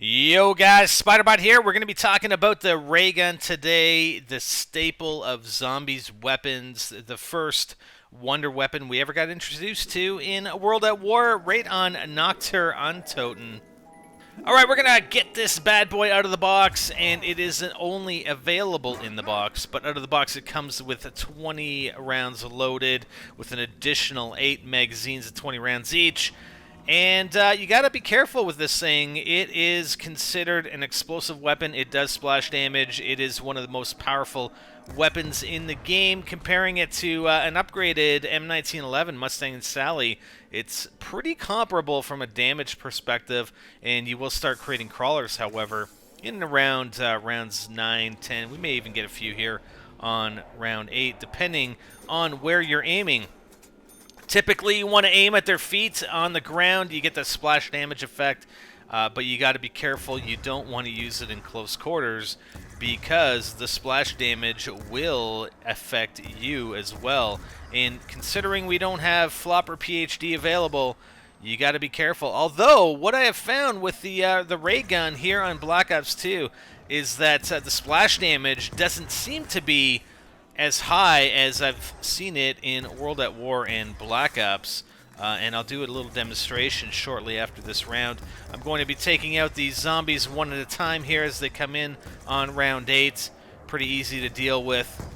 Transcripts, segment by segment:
Yo guys, Spiderbot here. We're going to be talking about the ray gun today, the staple of zombies weapons, the first wonder weapon we ever got introduced to in World at War, right on Noctur Untoten. Alright, we're going to get this bad boy out of the box, and it isn't only available in the box, but out of the box it comes with 20 rounds loaded, with an additional 8 magazines of 20 rounds each. And you got to be careful with this thing. It is considered an explosive weapon. It does splash damage. It is one of the most powerful weapons in the game. Comparing it to an upgraded M1911 Mustang and Sally, it's pretty comparable from a damage perspective. And you will start creating crawlers, however, in and around rounds 9, 10. We may even get a few here on round 8, depending on where you're aiming. Typically, you want to aim at their feet on the ground. You get the splash damage effect, but you got to be careful. You don't want to use it in close quarters because the splash damage will affect you as well. And considering we don't have Flopper PhD available, you got to be careful. Although, what I have found with the ray gun here on Black Ops 2 is that the splash damage doesn't seem to be as high as I've seen it in World at War and Black Ops, and I'll do a little demonstration shortly after this round. I'm going to be taking out these zombies one at a time here as they come in on round 8. Pretty easy to deal with.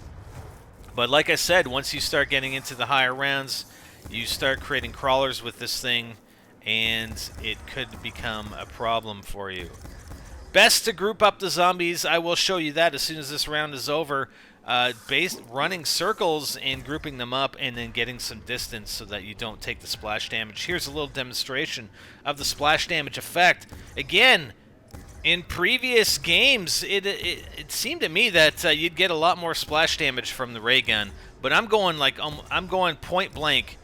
But like I said, once you start getting into the higher rounds, you start creating crawlers with this thing, and it could become a problem for you. Best to group up the zombies. I will show you that as soon as this round is over. Running circles and grouping them up and then getting some distance so that you don't take the splash damage. Here's a little demonstration of the splash damage effect. Again, in previous games, it seemed to me that you'd get a lot more splash damage from the ray gun, but I'm going point blank.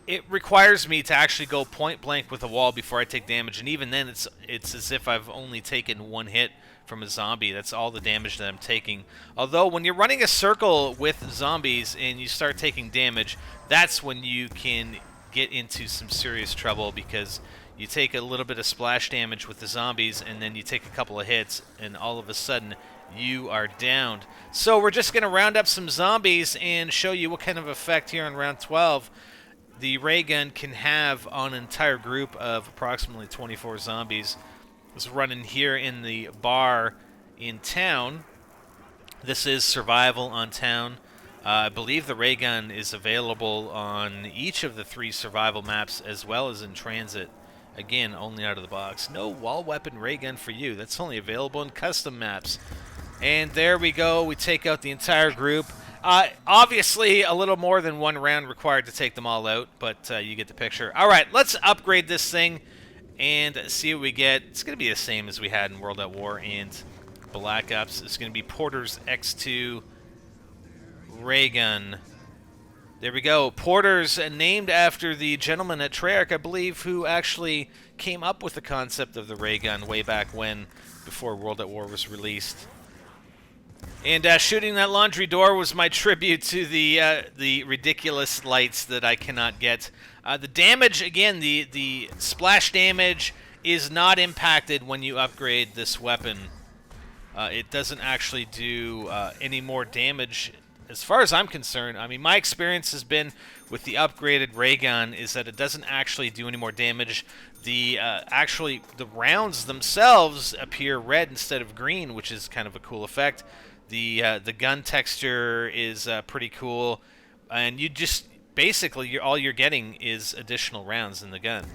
It requires me to actually go point blank with a wall before I take damage, and even then it's as if I've only taken one hit from a zombie. That's all the damage that I'm taking. Although when you're running a circle with zombies and you start taking damage, that's when you can get into some serious trouble, because you take a little bit of splash damage with the zombies and then you take a couple of hits and all of a sudden you are downed. So we're just going to round up some zombies and show you what kind of effect here in round 12 the ray gun can have on an entire group of approximately 24 zombies. Is running here in the bar in town. This is survival on town. I believe the ray gun is available on each of the 3 survival maps as well as in transit. Again, only out of the box. No wall weapon ray gun for you. That's only available in custom maps. And there we go. We take out the entire group. Obviously, a little more than one round required to take them all out, but you get the picture. All right, let's upgrade this thing and see what we get. It's going to be the same as we had in World at War and Black Ops. It's going to be Porter's X2 ray gun. There we go. Porter's named after the gentleman at Treyarch, I believe, who actually came up with the concept of the ray gun way back when, before World at War was released. And shooting that laundry door was my tribute to the ridiculous lights that I cannot get. The damage, again, the splash damage is not impacted when you upgrade this weapon. It doesn't actually do any more damage as far as I'm concerned. I mean, my experience has been with the upgraded ray gun is that it doesn't actually do any more damage. The rounds themselves appear red instead of green, which is kind of a cool effect. The gun texture is pretty cool, and you just basically all you're getting is additional rounds in the gun.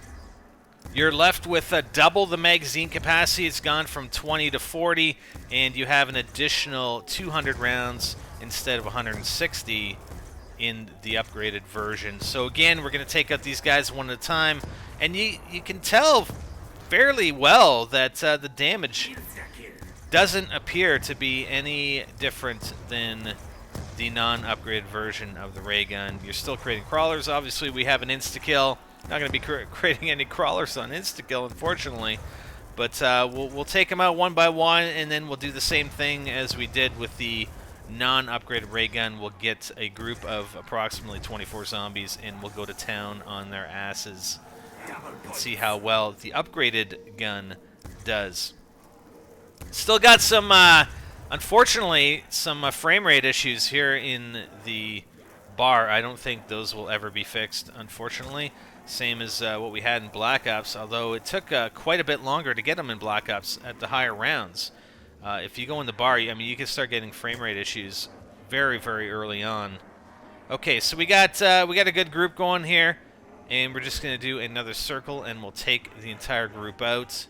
You're left with double the magazine capacity. It's gone from 20 to 40, and you have an additional 200 rounds instead of 160 in the upgraded version. So again, we're going to take out these guys one at a time, and you can tell fairly well that the damage doesn't appear to be any different than the non-upgraded version of the ray gun. You're still creating crawlers. Obviously, we have an insta-kill. Not going to be creating any crawlers on insta-kill, unfortunately. But we'll take them out one by one, and then we'll do the same thing as we did with the non-upgraded ray gun. We'll get a group of approximately 24 zombies, and we'll go to town on their asses and see how well the upgraded gun does. Still got some, unfortunately, some frame rate issues here in the bar. I don't think those will ever be fixed, unfortunately. Same as what we had in Black Ops, although it took quite a bit longer to get them in Black Ops at the higher rounds. If you go in the bar, I mean, you can start getting frame rate issues very, very early on. Okay, so we got a good group going here, and we're just gonna do another circle, and we'll take the entire group out.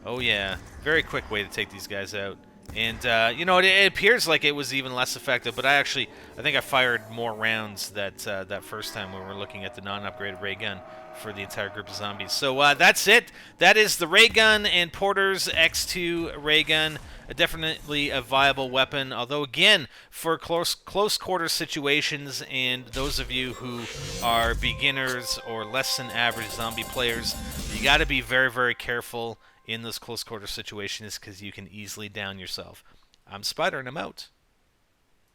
Oh yeah, very quick way to take these guys out. And you know, it appears like it was even less effective, but I think I fired more rounds that first time when we were looking at the non-upgraded ray gun for the entire group of zombies. So that's it. That is the ray gun and Porter's X2 ray gun. Definitely a viable weapon, although again, for close quarter situations and those of you who are beginners or less than average zombie players, you got to be very, very careful in those close quarter situations because you can easily down yourself. I'm Spider and I'm out.